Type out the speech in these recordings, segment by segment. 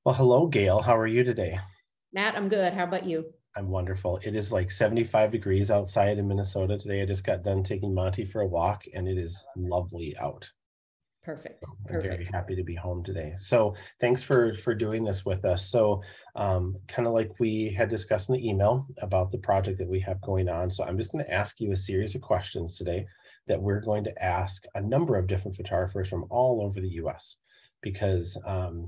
Well, hello, Gail. How are you today? Matt, I'm good. How about you? I'm wonderful. It is like 75 degrees outside in Minnesota today. I just got done taking Monty for a walk, and it is lovely out. Perfect. I'm very Perfect. happy to be home today. So thanks for doing this with us. So kind of like we had discussed in the email about the project that we have going on. So I'm just going to ask you a series of questions today that we're going to ask a number of different photographers from all over the US because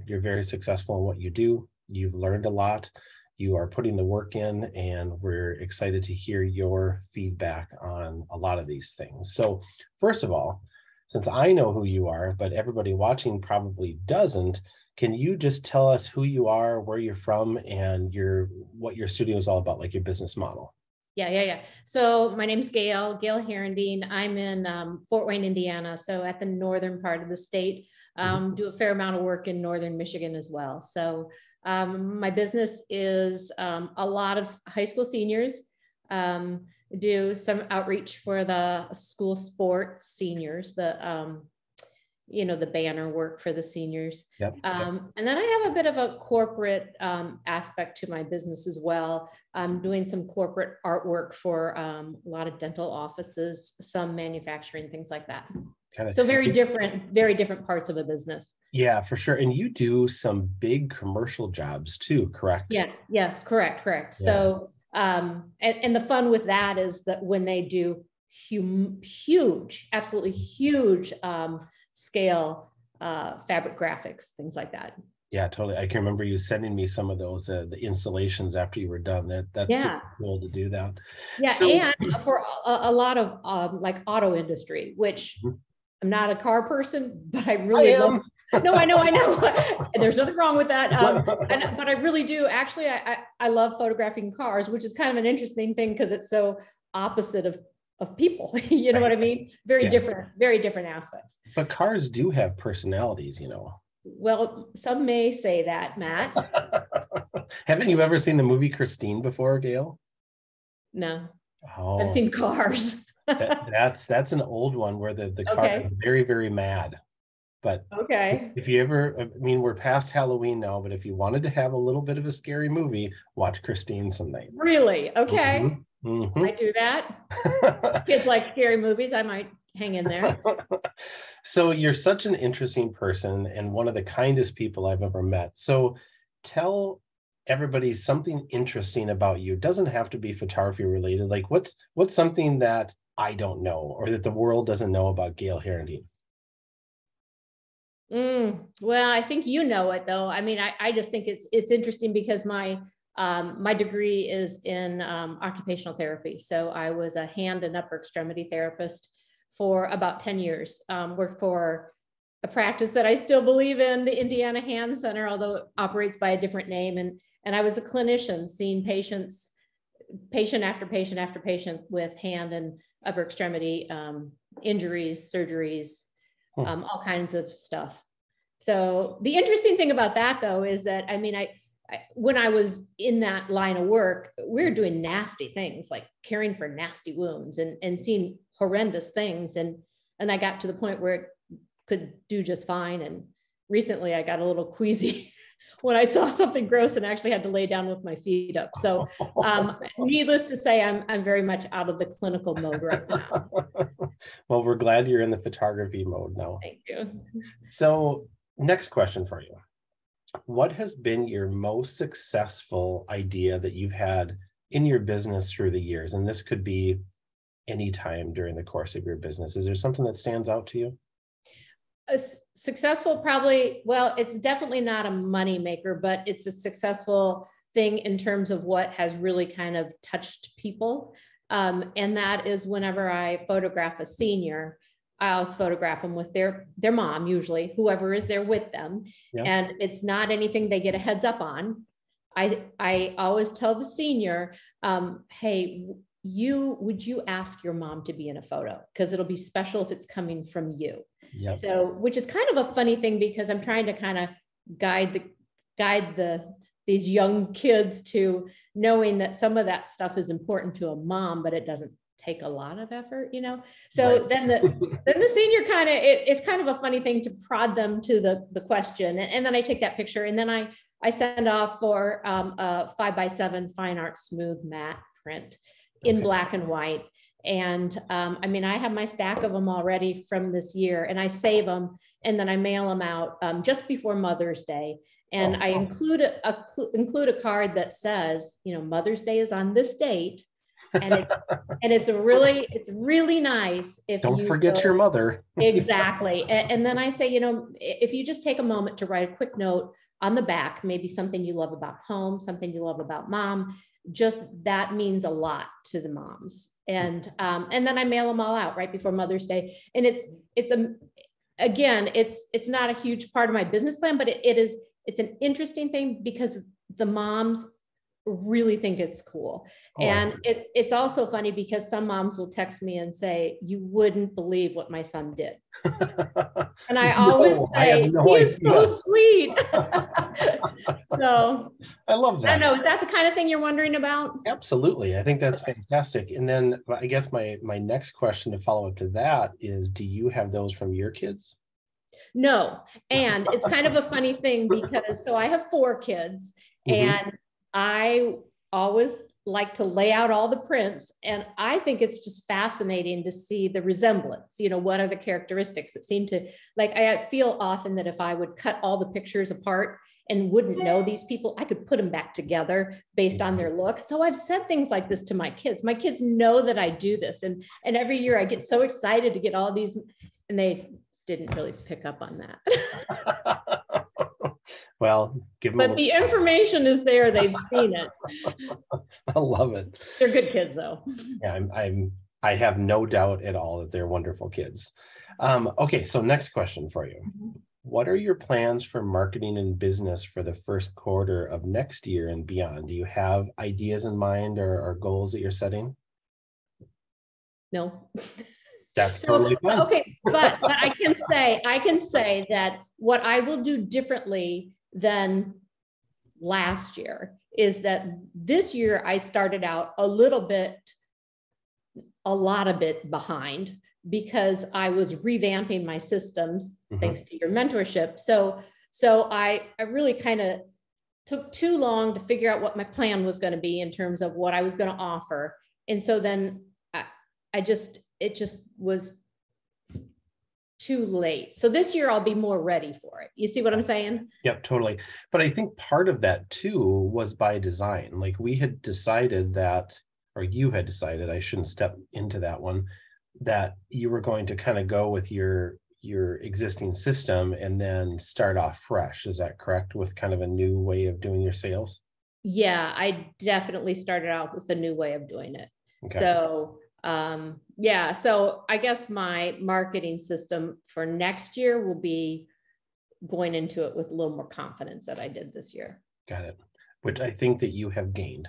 you're very successful in what you do. You've learned a lot. You are putting the work in, and we're excited to hear your feedback on a lot of these things. So first of all, since I know who you are, but everybody watching probably doesn't, can you just tell us who you are, where you're from, and what your studio is all about, like your business model? Yeah. So my name's Gail Herendeen. I'm in Fort Wayne, Indiana. So at the northern part of the state, Mhm. do a fair amount of work in northern Michigan as well. So my business is a lot of high school seniors. Do some outreach for the school sports seniors, the banner work for the seniors. Yep. Yep. And then I have a bit of a corporate aspect to my business as well. I'm doing some corporate artwork for a lot of dental offices, some manufacturing, things like that. Kind of. So very different parts of a business. Yeah, for sure. And you do some big commercial jobs too, correct? Yeah, correct. Yeah. So, and the fun with that is that when they do huge, absolutely huge scale fabric graphics, things like that. Yeah, totally. I can remember you sending me some of those the installations after you were done. That's super Yeah, cool to do that. yeah, So and for a lot of like auto industry, which I'm not a car person, but I I really love. am. No, I know. And there's nothing wrong with that. But I really do. Actually, I love photographing cars, which is kind of an interesting thing because it's so opposite of people. You know what Right. I mean? Yeah. Very different aspects. But cars do have personalities. Well, some may say that, Matt. Haven't you ever seen the movie Christine before, Gail? No, I've Oh, seen cars. that's an old one where the car is Okay. very, very mad. But Okay. if you ever, I mean, we're past Halloween now, but if you wanted to have a little bit of a scary movie, watch Christine some night. Really? Okay. Mhm, mhm. I do that. Kids like scary movies. I might hang in there. So you're such an interesting person and one of the kindest people I've ever met. So tell everybody something interesting about you. It doesn't have to be photography related. Like what's something that I don't know or that the world doesn't know about Gail Herendeen? Well, I think you know it though. I mean, I just think it's interesting because my degree is in occupational therapy. So I was a hand and upper extremity therapist for about 10 years. Worked for a practice that I still believe in, the Indiana Hand Center, although it operates by a different name. And I was a clinician seeing patients, patient after patient after patient with hand and upper extremity injuries, surgeries, Hmm. all kinds of stuff. So the interesting thing about that though is that I mean when I was in that line of work, we were doing nasty things like caring for nasty wounds and seeing horrendous things, and I got to the point where it could do just fine. And recently, I got a little queasy when I saw something gross and actually had to lay down with my feet up. So, needless to say, I'm very much out of the clinical mode right now. Well, we're glad you're in the photography mode now. Thank you. So next question for you. What has been your most successful idea that you've had in your business through the years? And this could be any time during the course of your business. Is there something that stands out to you? A successful, probably, well, it's definitely not a money maker, but it's a successful thing in terms of what has really kind of touched people. And that is whenever I photograph a senior, I always photograph them with their mom, usually whoever is there with them. Yeah. And it's not anything they get a heads up on. I always tell the senior, hey, would you ask your mom to be in a photo? Because it'll be special if it's coming from you. Yep. So, which is kind of a funny thing because I'm trying to kind of guide these young kids to knowing that some of that stuff is important to a mom, but it doesn't take a lot of effort. So Right. then the senior it's kind of a funny thing to prod them to the question, and then I take that picture, and then I I send off for a 5x7 fine art smooth matte print in black and white. And I mean, I have my stack of them already from this year, and I save them and then I mail them out just before Mother's Day. And I include a card that says, you know, Mother's Day is on this date. And it's really nice if don't forget your mother. Exactly. And then I say, you know, if you just take a moment to write a quick note on the back, maybe something you love about home, something you love about mom, just that means a lot to the moms. And then I mail them all out right before Mother's Day. And again, it's not a huge part of my business plan, but it's an interesting thing because the moms really think it's cool. And it's also funny because some moms will text me and say, you wouldn't believe what my son did. And I always say, he's so sweet. So I love that. I don't know, is that the kind of thing you're wondering about? Absolutely. I think that's fantastic. And then I guess my next question to follow up to that is, do you have those from your kids? No. And it's kind of a funny thing because, so I have 4 kids, and I always like to lay out all the prints. And I think it's just fascinating to see the resemblance, you know, what are the characteristics that seem to, like, I feel often that if I would cut all the pictures apart and wouldn't know these people, I could put them back together based on their look. So I've said things like this to my kids. My kids know that I do this. And every year I get so excited to get all these, and they didn't really pick up on that. Well, give them. But the information is there. They've seen it. I love it. They're good kids, though. Yeah, I have no doubt at all that they're wonderful kids. Okay, so next question for you. What are your plans for marketing and business for the first quarter of next year and beyond? Do you have ideas in mind or goals that you're setting? No. That's totally fine. Okay, but I can say that what I will do differently than last year is that this year I started out a lot of bit behind because I was revamping my systems thanks to your mentorship. So I really kind of took too long to figure out what my plan was going to be in terms of what I was going to offer. And so then it just was too late. So this year I'll be more ready for it. You see what I'm saying? Yep, totally. But I think part of that too was by design. Like we had decided that, or you had decided, I shouldn't step into that one, that you were going to kind of go with your existing system and then start off fresh. Is that correct? With kind of a new way of doing your sales? Yeah, I definitely started out with a new way of doing it. Okay. So yeah, so I guess my marketing system for next year will be going into it with a little more confidence than I did this year. Got it. Which I think that you have gained.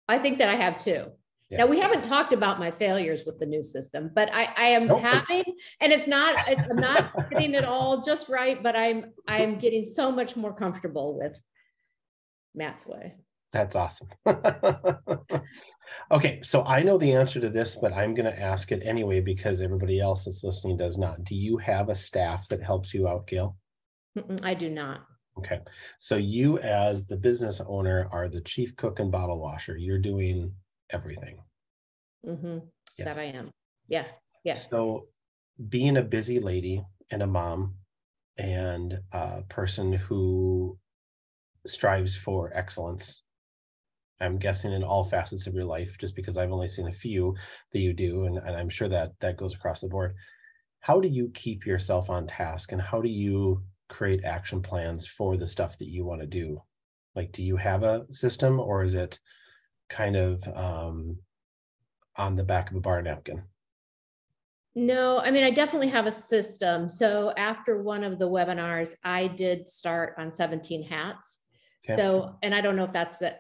I think that I have too. Yeah. Now we haven't talked about my failures with the new system, but I am having, and I'm not getting it all just right, but I'm getting so much more comfortable with Matt's way. That's awesome. Okay, so I know the answer to this, but I'm going to ask it anyway because everybody else that's listening does not. Do you have a staff that helps you out, Gail? I do not. Okay, so you as the business owner are the chief cook and bottle washer. You're doing everything. Yes. That I am. Yeah. Yeah. So being a busy lady and a mom and a person who strives for excellence, I'm guessing in all facets of your life, just because I've only seen a few that you do, and I'm sure that goes across the board. How do you keep yourself on task, and how do you create action plans for the stuff that you want to do? Like, do you have a system, or is it kind of on the back of a bar napkin? No, I mean, I definitely have a system. So after one of the webinars, I did start on 17 hats. Okay. So, and I don't know if that's the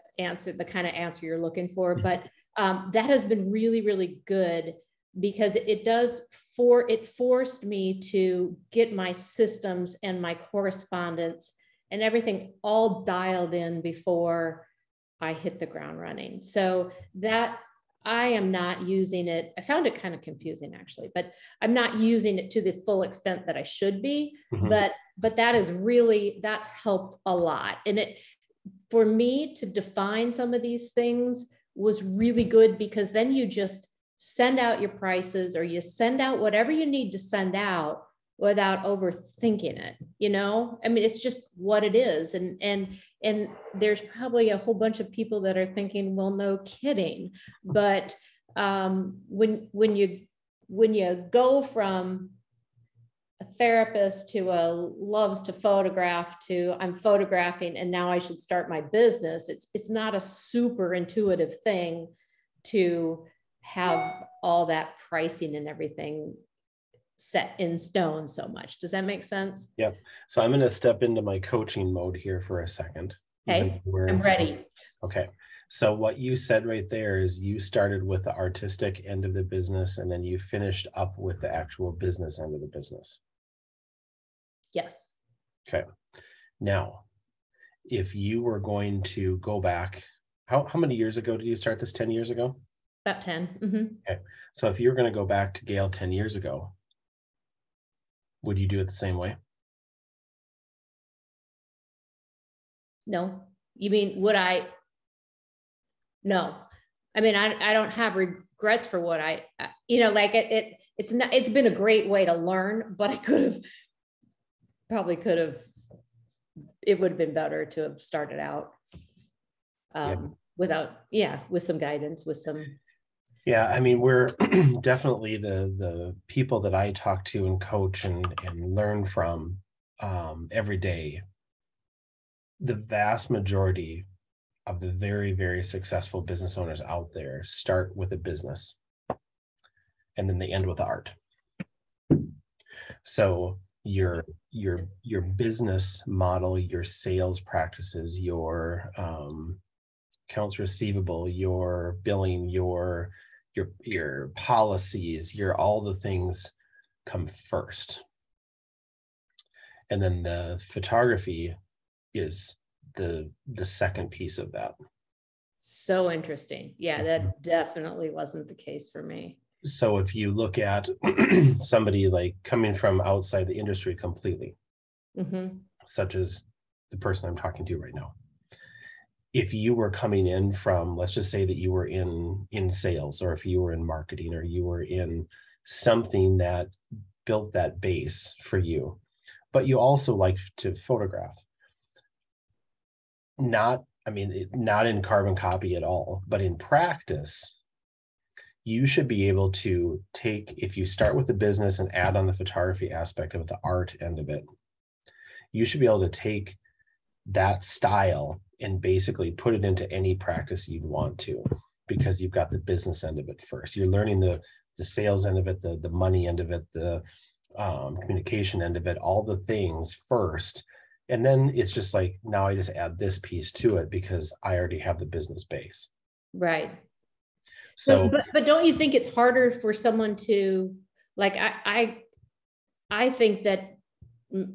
kind of answer you're looking for, but that has been really, really good because it forced me to get my systems and my correspondence and everything all dialed in before I hit the ground running. So that I am not using it. I found it kind of confusing actually, but I'm not using it to the full extent that I should be. But that is really, that's helped a lot. And it, for me to define some of these things was really good, because then you just send out your prices, or you send out whatever you need to send out without overthinking it. You know, I mean, it's just what it is. And there's probably a whole bunch of people that are thinking, well, no kidding. But when you go from a therapist to a loves to photograph to I'm photographing and now I should start my business, it's not a super intuitive thing to have all that pricing and everything set in stone so much. Does that make sense? Yep. So I'm going to step into my coaching mode here for a second. Okay, I'm ready. Okay. So what you said right there is you started with the artistic end of the business, and then you finished up with the actual business end of the business. Yes. Okay. Now, if you were going to go back, how many years ago did you start this? 10 years ago? About 10. Okay. So if you were going to go back to Gail 10 years ago, would you do it the same way? No. You mean, would I? No. I mean, I don't have regrets for what I, you know, like it's not, it's been a great way to learn, but I probably could have, it would have been better to have started out with some guidance, with some. Yeah, I mean, we're definitely the people that I talk to and coach and learn from every day. The vast majority of the very, very successful business owners out there start with a business and then they end with art. So your business model, your sales practices, your accounts receivable, your billing, your policies, all the things come first. And then the photography is the second piece of that. So interesting. Yeah, that definitely wasn't the case for me. So if you look at somebody like coming from outside the industry completely, such as the person I'm talking to right now, if you were coming in from, let's just say that you were in sales, or if you were in marketing, or you were in something that built that base for you, but you also like to photograph, not in carbon copy at all, but in practice, you should be able to take, if you start with the business and add on the photography aspect of it, the art end of it, you should be able to take that style and basically put it into any practice you'd want to, because you've got the business end of it first. You're learning the sales end of it, the money end of it, the communication end of it, all the things first. And then it's just like, now I just add this piece to it because I already have the business base. Right. So, but don't you think it's harder for someone to, like, I think that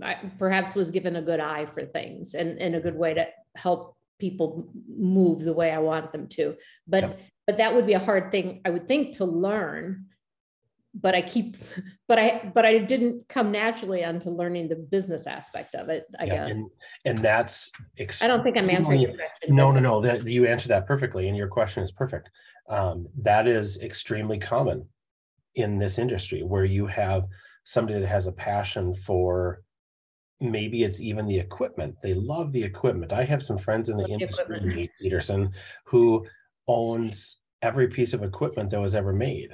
I perhaps was given a good eye for things and a good way to help people move the way I want them to. But that would be a hard thing, I would think, to learn. But I didn't come naturally onto learning the business aspect of it, I guess. And that's, I don't think I'm answering your question. No, that you answered that perfectly, and your question is perfect. That is extremely common in this industry, where you have somebody that has a passion for, maybe it's even the equipment. They love the equipment. I have some friends in the industry, Nate Peterson, who owns every piece of equipment that was ever made.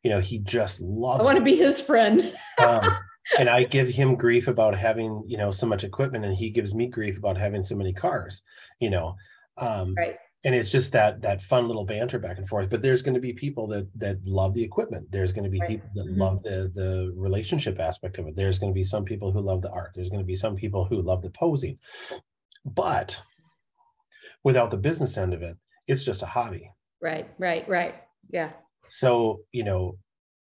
You know, he just loves. I want to be his friend. And I give him grief about having, so much equipment, and he gives me grief about having so many cars, Right. And it's just that fun little banter back and forth. But there's going to be people that love the equipment. There's going to be people that love the relationship aspect of it. There's going to be some people who love the art. There's going to be some people who love the posing. But without the business end of it, it's just a hobby. Right. Yeah. So,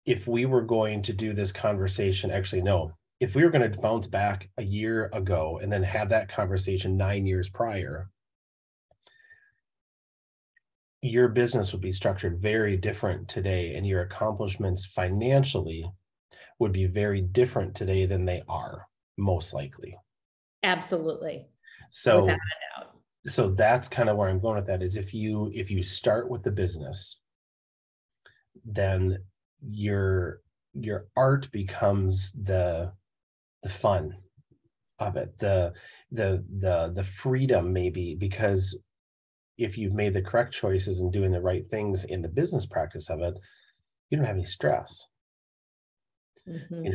if we were going to do this conversation, actually, no, if we were going to bounce back a year ago and then have that conversation 9 years prior, your business would be structured very different today, and your accomplishments financially would be very different today than they are, most likely. Absolutely. Without So, a doubt. so that's kind of where I'm going with that, is if you start with the business, then your art becomes the fun of it, the freedom, maybe, because if you've made the correct choices and doing the right things in the business practice of it, you don't have any stress. Mm-hmm.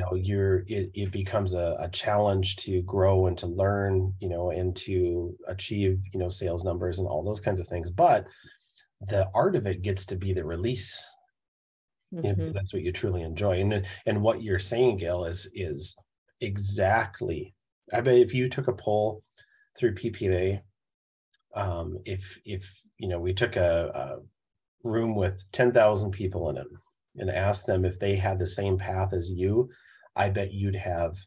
It becomes a challenge to grow and to learn, and to achieve, sales numbers and all those kinds of things. But the art of it gets to be the release. Mm-hmm. That's what you truly enjoy. And what you're saying, Gail, is exactly. I bet if you took a poll through PPA, if we took a room with 10,000 people in it and asked them if they had the same path as you, I bet you'd have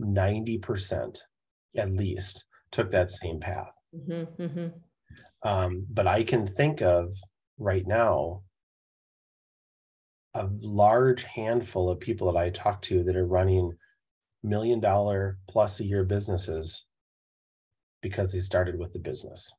90% at least took that same path. Mm-hmm. But I can think of right now a large handful of people that I talk to that are running $1 million plus a year businesses because they started with the business.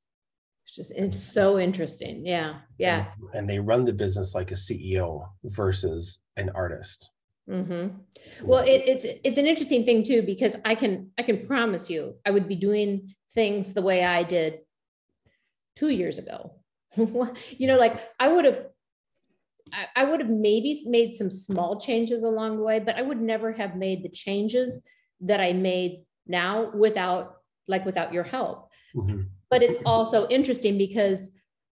It's so interesting. Yeah. Yeah. And they run the business like a CEO versus an artist. Mm-hmm. Well, it's an interesting thing too, because I can promise you I would be doing things the way I did 2 years ago. Like I would have maybe made some small changes along the way, but I would never have made the changes that I made now without your help. Mm-hmm. But it's also interesting because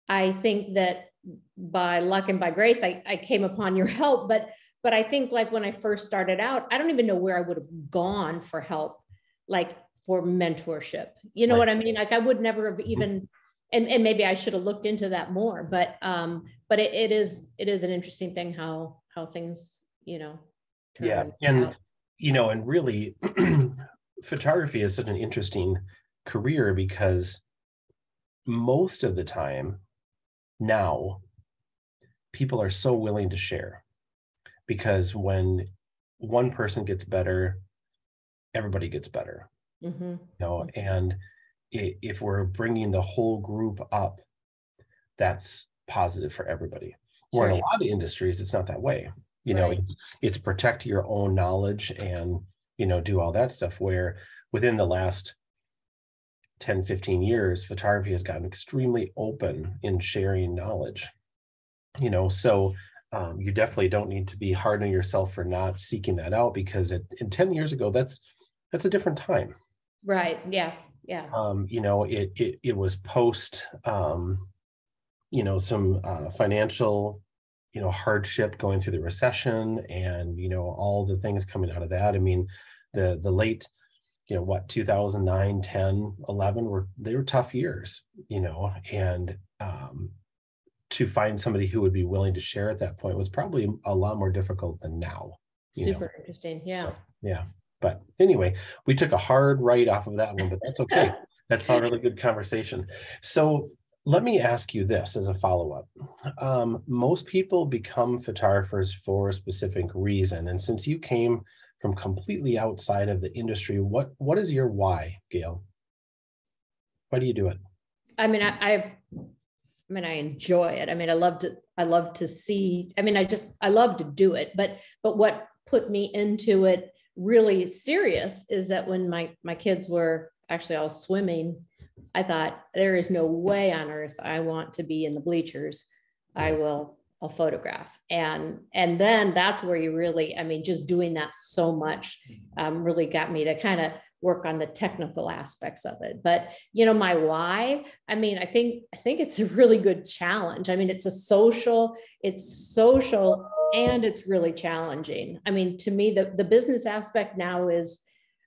I think that by luck and by grace, I came upon your help. But I think like when I first started out, I don't even know where I would have gone for help, like for mentorship. You know Right. what I mean? Like I would never have even, and maybe I should have looked into that more. But it is an interesting thing how things turn And out. and really photography is such an interesting career because most of the time now people are so willing to share, because when one person gets better, everybody gets better. Mm-hmm. And if we're bringing the whole group up, that's positive for everybody. Where in a lot of industries it's not that way. It's protect your own knowledge and do all that stuff, where within the last 10-15 years photography has gotten extremely open in sharing knowledge. So you definitely don't need to be hard on yourself for not seeking that out, because in 10 years ago that's a different time. Right. Yeah. It was post some financial hardship, going through the recession, and all the things coming out of that. I mean, the late 2009, 10, 11 they were tough years, and to find somebody who would be willing to share at that point was probably a lot more difficult than now. Super interesting. Yeah. So, yeah. But anyway, we took a hard right off of that one, but that's okay. That's a really good conversation. So let me ask you this as a follow-up. Most people become photographers for a specific reason. And since you came from completely outside of the industry, what is your why, Gail? Why do you do it? I mean, I enjoy it. I mean, I love to see, I love to do it, but what put me into it really serious is that when my kids were actually all swimming, I thought, there is no way on earth I want to be in the bleachers. I'll photograph. And then that's where you really, just doing that so much really got me to kind of work on the technical aspects of it. But, my why, I think it's a really good challenge. It's social, and it's really challenging. To me, the business aspect now is,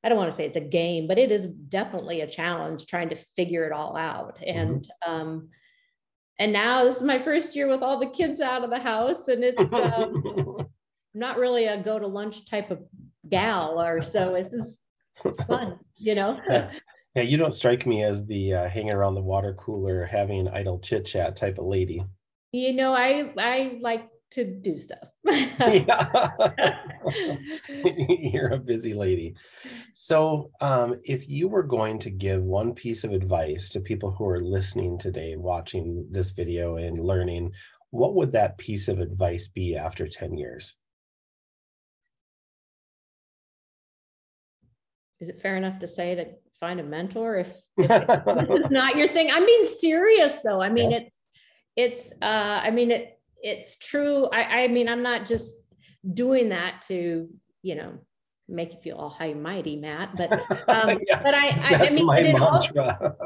I don't want to say it's a game, but it is definitely a challenge trying to figure it all out. And, and now this is my first year with all the kids out of the house, and it's not really a go to lunch type of gal, or so it's fun, Yeah. Yeah, you don't strike me as the hanging around the water cooler, having idle chit chat type of lady. I like to do stuff. Yeah. You're a busy lady. So, if you were going to give one piece of advice to people who are listening today, watching this video and learning, what would that piece of advice be after 10 years? Is it fair enough to say to find a mentor if this is not your thing? I'm being serious though. I mean, Yeah. it's true. I mean, I'm not just doing that to, make you feel all high and mighty, Matt, but Yeah, but I that's mean, my and it also, mantra.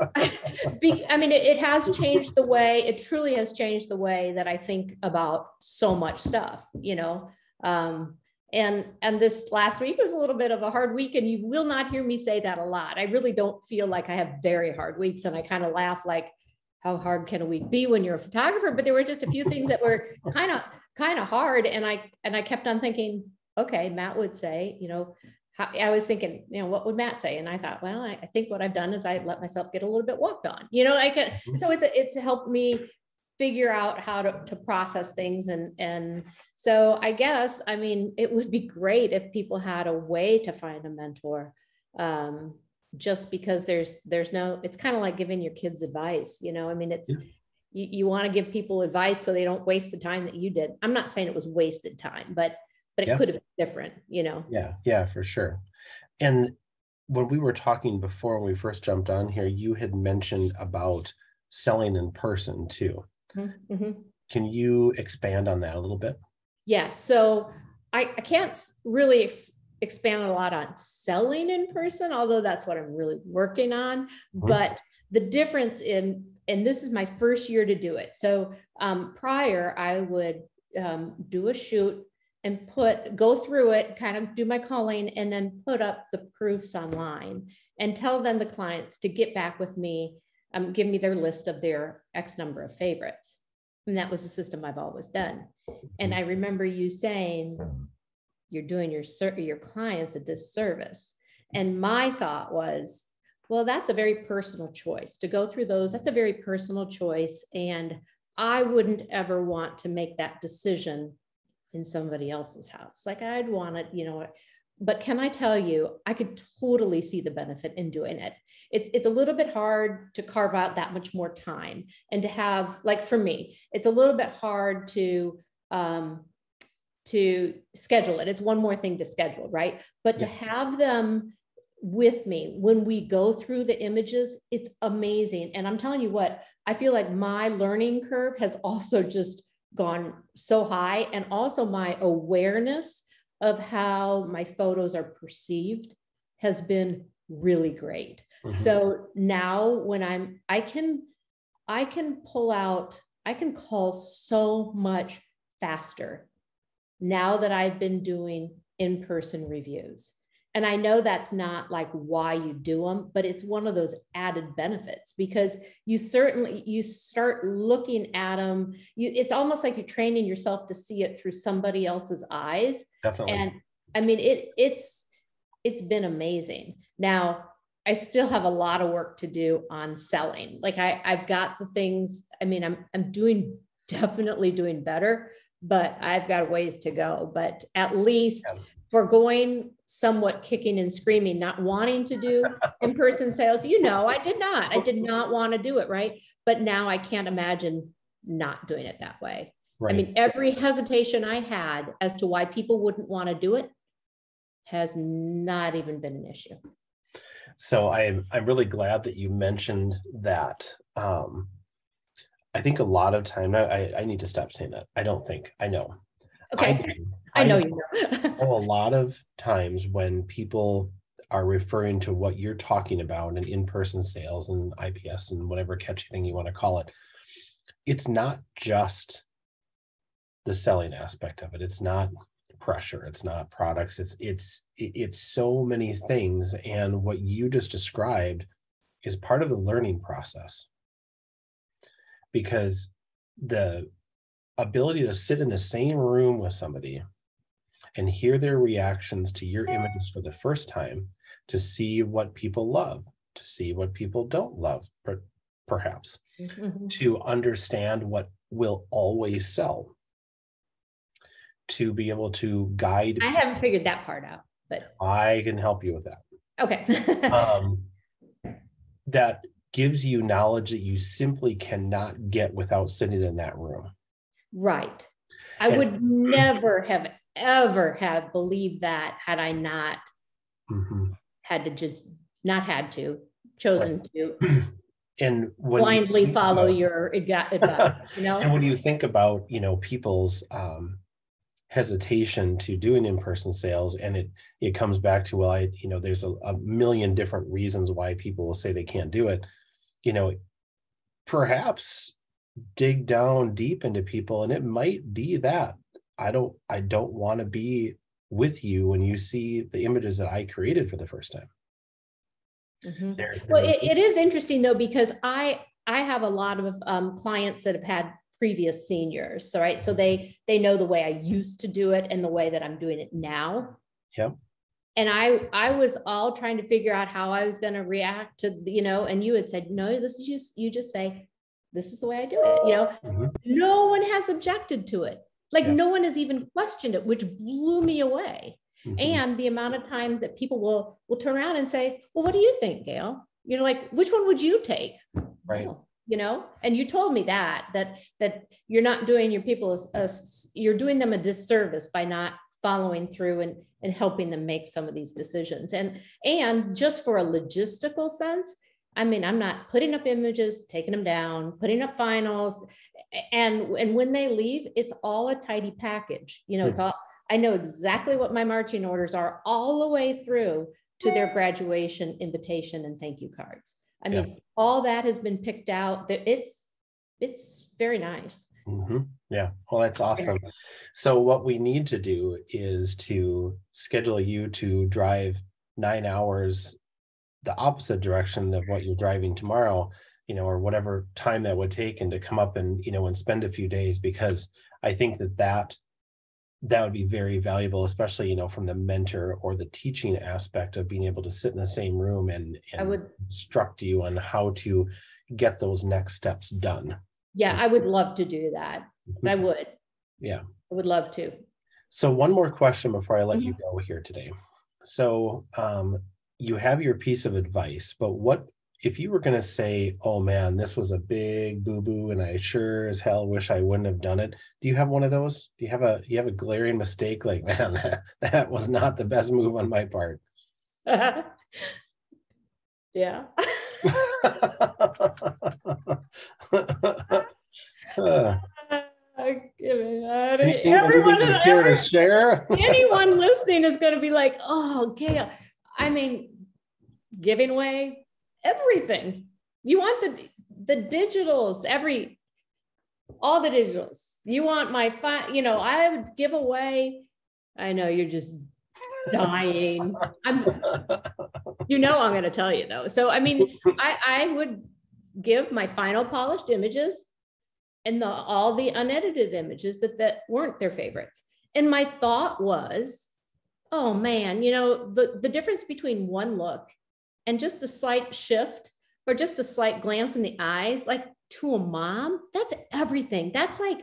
I mean, it has changed the way, it truly has changed the way that I think about so much stuff, and this last week was a little bit of a hard week, and you will not hear me say that a lot. I really don't feel like I have very hard weeks, and I kind of laugh like, how hard can a week be when you're a photographer? But there were just a few things that were kind of hard, and I kept on thinking, okay, Matt would say, I was thinking, what would Matt say? And I thought, well, I think what I've done is I let myself get a little bit walked on, so it's helped me figure out how to process things. And so I guess, I mean, it would be great if people had a way to find a mentor, just because there's no, it's kind of like giving your kids advice, I mean, it's, Yeah. you want to give people advice so they don't waste the time that you did. I'm not saying it was wasted time, but it Yeah. could have been different, Yeah, for sure. And when we were talking before, when we first jumped on here, you had mentioned about selling in person too. Mm-hmm. Can you expand on that a little bit? Yeah. So I can't really expand a lot on selling in person, although that's what I'm really working on. Mm-hmm. But the difference and this is my first year to do it. So prior, I would do a shoot and go through it, kind of do my culling, and then put up the proofs online and tell them, the clients, to get back with me, give me their list of their X number of favorites. And that was the system I've always done. And I remember you saying, you're doing your clients a disservice. And my thought was, well, that's a very personal choice to go through those. That's a very personal choice. And I wouldn't ever want to make that decision in somebody else's house. Like, I'd want it, but can I tell you, I could totally see the benefit in doing it. It's a little bit hard to carve out that much more time, and to have, like, for me, it's a little bit hard to schedule it. It's one more thing to schedule, right? But to have them with me when we go through the images, it's amazing. And I'm telling you what, I feel like my learning curve has also just gone so high, and also my awareness of how my photos are perceived has been really great. Mm-hmm. So now when I can call so much faster now that I've been doing in-person reviews. And I know that's not like why you do them, but it's one of those added benefits, because you start looking at them. It's almost like you're training yourself to see it through somebody else's eyes. Definitely. And I mean, it's been amazing. Now, I still have a lot of work to do on selling. Like, I've got the things, I mean, I'm definitely doing better, but I've got a ways to go. But at least for going somewhat kicking and screaming, not wanting to do in-person sales, I did not want to do it, right? But now I can't imagine not doing it that way. Right. I mean, every hesitation I had as to why people wouldn't want to do it has not even been an issue. So I'm really glad that you mentioned that. I think a lot of time, I need to stop saying that. I don't think, I know. Okay. I know you know. A lot of times when people are referring to what you're talking about in in-person sales and IPS and whatever catchy thing you want to call it, it's not just the selling aspect of it. It's not pressure. It's not products. It's so many things. And what you just described is part of the learning process, because the ability to sit in the same room with somebody and hear their reactions to your images for the first time, to see what people love, to see what people don't love, perhaps, Mhm. to understand what will always sell, to be able to guide. I haven't figured that part out, but I can help you with that. okay. That gives you knowledge that you simply cannot get without sitting in that room. Right. I And would never have ever have believed that had I not had to just not had to chosen to and when blindly you follow about, your advice, you know. and when you think about, you know, people's hesitation to doing in-person sales, and it comes back to, well, you know, there's a million different reasons why people will say they can't do it. You know, perhaps dig down deep into people, and it might be that I don't want to be with you when you see the images that I created for the first time. Well, it is interesting though, because I have a lot of clients that have had previous seniors. So, right. So they know the way I used to do it and the way that I'm doing it now. Yep. And I was all trying to figure out how I was going to react to, you know, and you had said, no, this is you just say, this is the way I do it. You know, no one has objected to it. Like no one has even questioned it, which blew me away. And the amount of time that people will turn around and say, well, what do you think, Gail? You know, like, which one would you take? Right. Oh, you know, and you told me that you're not doing your people, you're doing them a disservice by not following through and helping them make some of these decisions. And just for a logistical sense, I mean, I'm not putting up images, taking them down, putting up finals. And when they leave, it's all a tidy package. You know, it's all, I know exactly what my marching orders are all the way through to their graduation invitation and thank you cards. I mean, all that has been picked out. It's very nice. Yeah, well, that's awesome. So what we need to do is to schedule you to drive 9 hours the opposite direction of what you're driving tomorrow, you know, or whatever time that would take, and to come up and, you know, and spend a few days, because I think that would be very valuable, especially, you know, from the mentor or the teaching aspect of being able to sit in the same room and I would instruct you on how to get those next steps done. Yeah, I would love to do that. I would. Yeah. I would love to. So one more question before I let you go here today. So you have your piece of advice, but what if you were going to say, oh man, this was a big boo-boo and I sure as hell wish I wouldn't have done it? Do you have one of those? Do you have a glaring mistake like, man, that was not the best move on my part? Yeah. Anyone listening is going to be like, oh, Gail. I mean, giving away everything. You want the digitals, all the digitals. You want my you know, I would give away. I know you're just dying. You know, I'm going to tell you though. So, I mean, I would give my final polished images and all the unedited images that weren't their favorites. And my thought was, oh man, you know, the difference between one look and just a slight shift or just a slight glance in the eyes, like to a mom, that's everything. That's like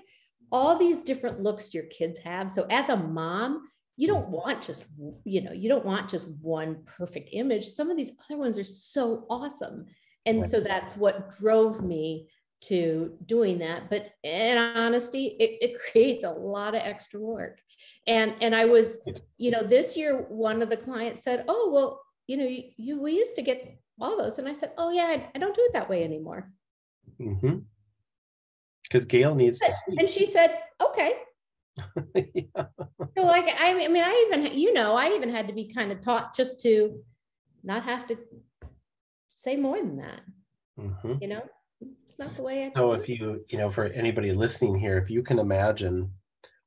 all these different looks your kids have. So as a mom, you don't want just, you know, you don't want just one perfect image. Some of these other ones are so awesome. And so that's what drove me to doing that. But in honesty, it creates a lot of extra work. And I was, you know, this year, one of the clients said, oh, well, you know, we used to get all those. And I said, oh yeah, I don't do it that way anymore. Because Gail needs to see. And she said, okay. So like, I mean, I even had to be kind of taught just to not have to say more than that. You know, it's not the way I. So if you know, for anybody listening here, if you can imagine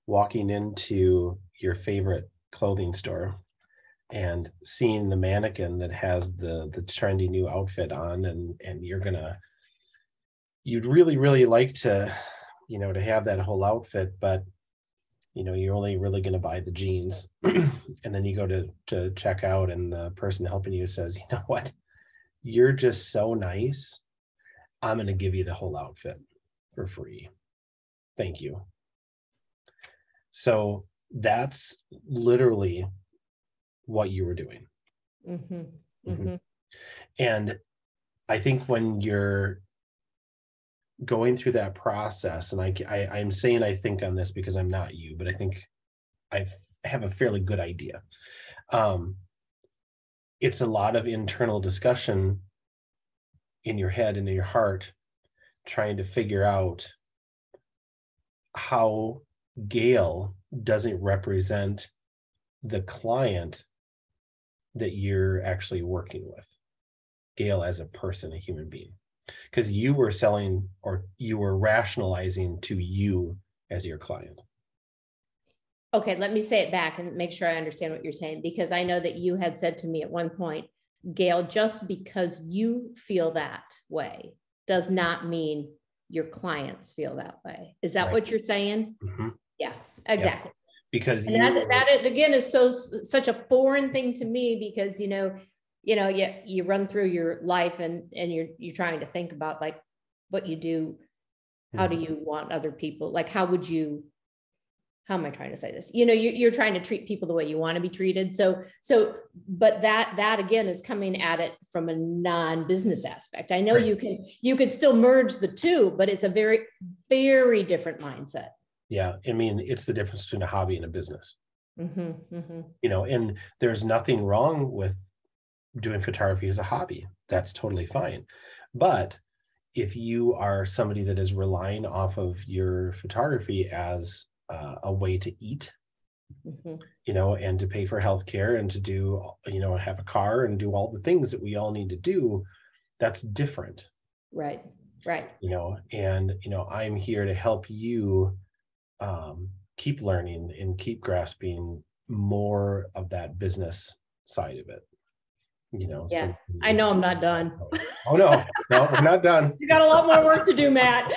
walking into your favorite clothing store and seeing the mannequin that has the trendy new outfit on, and you'd really like to, you know, to have that whole outfit, but you know, you're only really going to buy the jeans. And then you go to check out and the person helping you says, you know what, you're just so nice. I'm going to give you the whole outfit for free. Thank you. So that's literally what you were doing. Mm-hmm. Mm-hmm. And I think when you're going through that process, and I'm saying I think on this because I'm not you, but I think I have a fairly good idea. It's a lot of internal discussion in your head and in your heart, trying to figure out how Gail doesn't represent the client that you're actually working with. Gail as a person, a human being. Because you were selling, or you were rationalizing to you as your client. Okay, let me say it back and make sure I understand what you're saying, because I know that you had said to me at one point, Gail, just because you feel that way does not mean your clients feel that way. Is that what you're saying? Mm-hmm. Yeah, exactly. Yeah. Because that again is such a foreign thing to me, because you run through your life and you're trying to think about like what you do. How do you want other people? Like, how am I trying to say this? You're trying to treat people the way you want to be treated. But that again is coming at it from a non-business aspect. I know you could still merge the two, but it's a very, very different mindset. Yeah. I mean, it's the difference between a hobby and a business. Mm-hmm, mm-hmm. And there's nothing wrong with doing photography as a hobby. That's totally fine. But if you are somebody that is relying off of your photography as a way to eat, and to pay for healthcare and to do, have a car and do all the things that we all need to do, that's different. Right. And I'm here to help you keep learning and keep grasping more of that business side of it. Yeah, I know I'm not done. Oh no, we're not done. You got a lot more work to do, Matt.